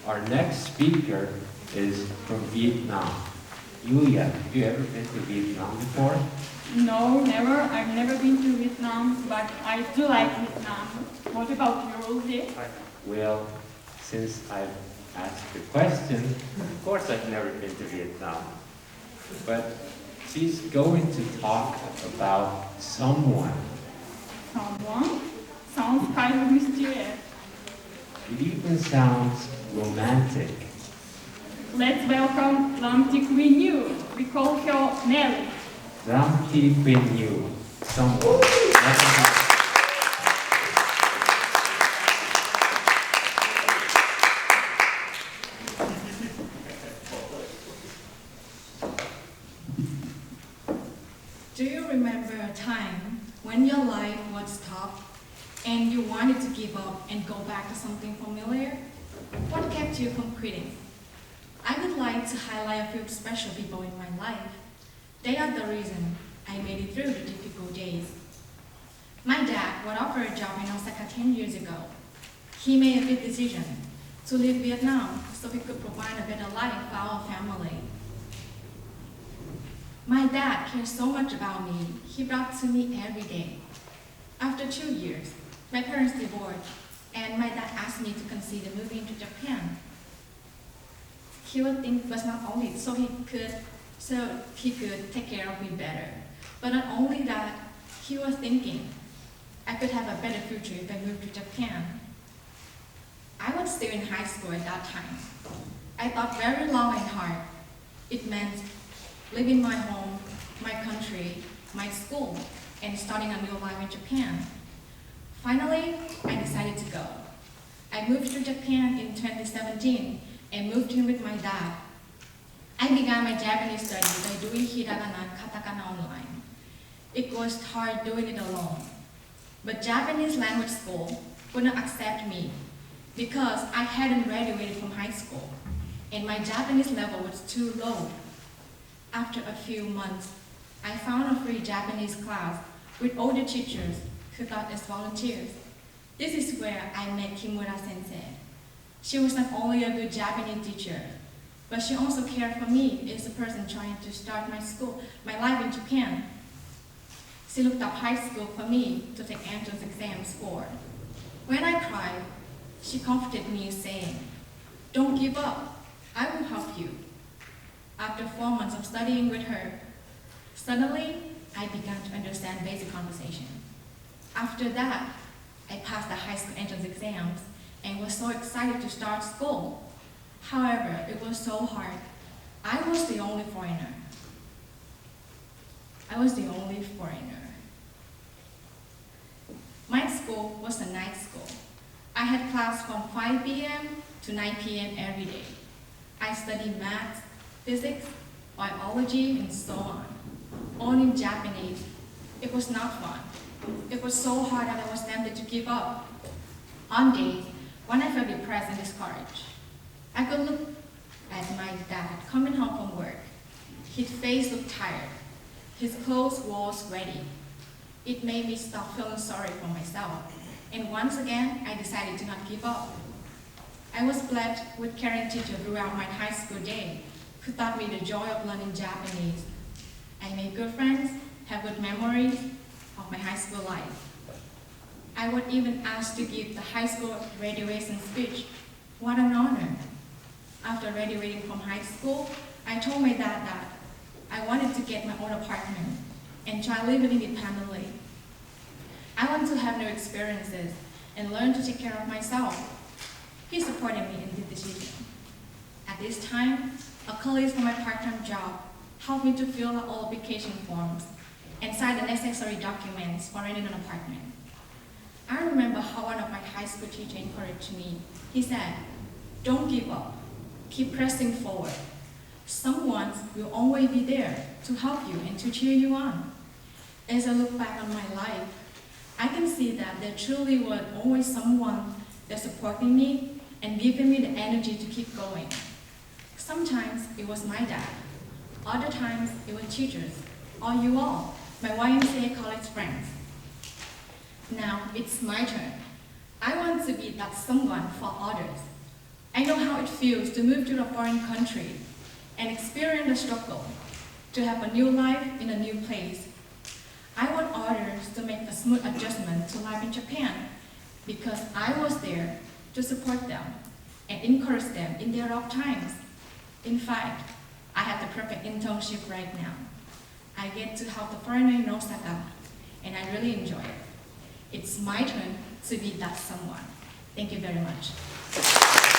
Our next speaker is from Vietnam. Yulia, have you ever been to Vietnam before? No, never. I've never been to Vietnam, but I do like Vietnam. What about you, Rudy? Well, since I've asked the question, of course I've never been to Vietnam. But she's going to talk about someone. Someone? Sounds kind of mysterious. It even sounds romantic. Let's welcome Lamti Quynh. We call her Nelly. Ramti Quynh, someone. Do you remember a time when your life was tough and you wanted to give up and go back to something familiar? What kept you from quitting? I would like to highlight a few special people in my life. They are the reason I made it through the difficult days. My dad was offered a job in Osaka 10 years ago. He made a big decision to leave Vietnam so he could provide a better life for our family. My dad cares so much about me, he brought to me every day. After 2 years, my parents divorced, and my dad asked me to consider moving to Japan. He would think was not only so he could take care of me better, but not only that, he was thinking I could have a better future if I moved to Japan. I was still in high school at that time. I thought very long and hard. It meant leaving my home, my country, my school, and starting a new life in Japan. Finally, I decided to go. I moved to Japan in 2017 and moved in with my dad. I began my Japanese study by doing hiragana and katakana online. It was hard doing it alone. But Japanese language school wouldn't accept me because I hadn't graduated from high school and my Japanese level was too low. After a few months, I found a free Japanese class with older teachers who taught as volunteers. This is where I met Kimura sensei. She was not only a good Japanese teacher, but she also cared for me as a person trying to start my life in Japan. She looked up high school for me to take entrance exams for. When I cried, she comforted me saying, "Don't give up, I will help you." After 4 months of studying with her, suddenly I began to understand basic conversation. After that, I passed the high school entrance exams and was so excited to start school. However, it was so hard. I was the only foreigner. My school was a night school. I had class from 5 p.m. to 9 p.m. every day. I studied math, physics, biology, and so on, all in Japanese. It was not fun. It was so hard that I was tempted to give up. On days when I felt depressed and discouraged, I could look at my dad coming home from work. His face looked tired. His clothes were sweaty. It made me stop feeling sorry for myself. And once again, I decided to not give up. I was blessed with caring teachers throughout my high school day who taught me the joy of learning Japanese. I made good friends, have good memories of my high school life. I was even asked to give the high school graduation speech. What an honor. After graduating from high school, I told my dad that I wanted to get my own apartment and try living independently. I want to have new experiences and learn to take care of myself. He supported me in this decision. At this time, a colleague from my part-time job helped me to fill out all application forms and sign the necessary documents for renting an apartment. I remember how one of my high school teachers encouraged me. He said, "Don't give up. Keep pressing forward. Someone will always be there to help you and to cheer you on." As I look back on my life, I can see that there truly was always someone that supported me and giving me the energy to keep going. Sometimes it was my dad. Other times it was teachers, or you all, my YMCA college friends. Now it's my turn. I want to be that someone for others. I know how it feels to move to a foreign country and experience the struggle to have a new life in a new place. I want others to make a smooth adjustment to life in Japan because I was there to support them and encourage them in their rough times. In fact, I have the perfect internship right now. I get to help the foreigner in Osaka, and I really enjoy it. It's my turn to be that someone. Thank you very much.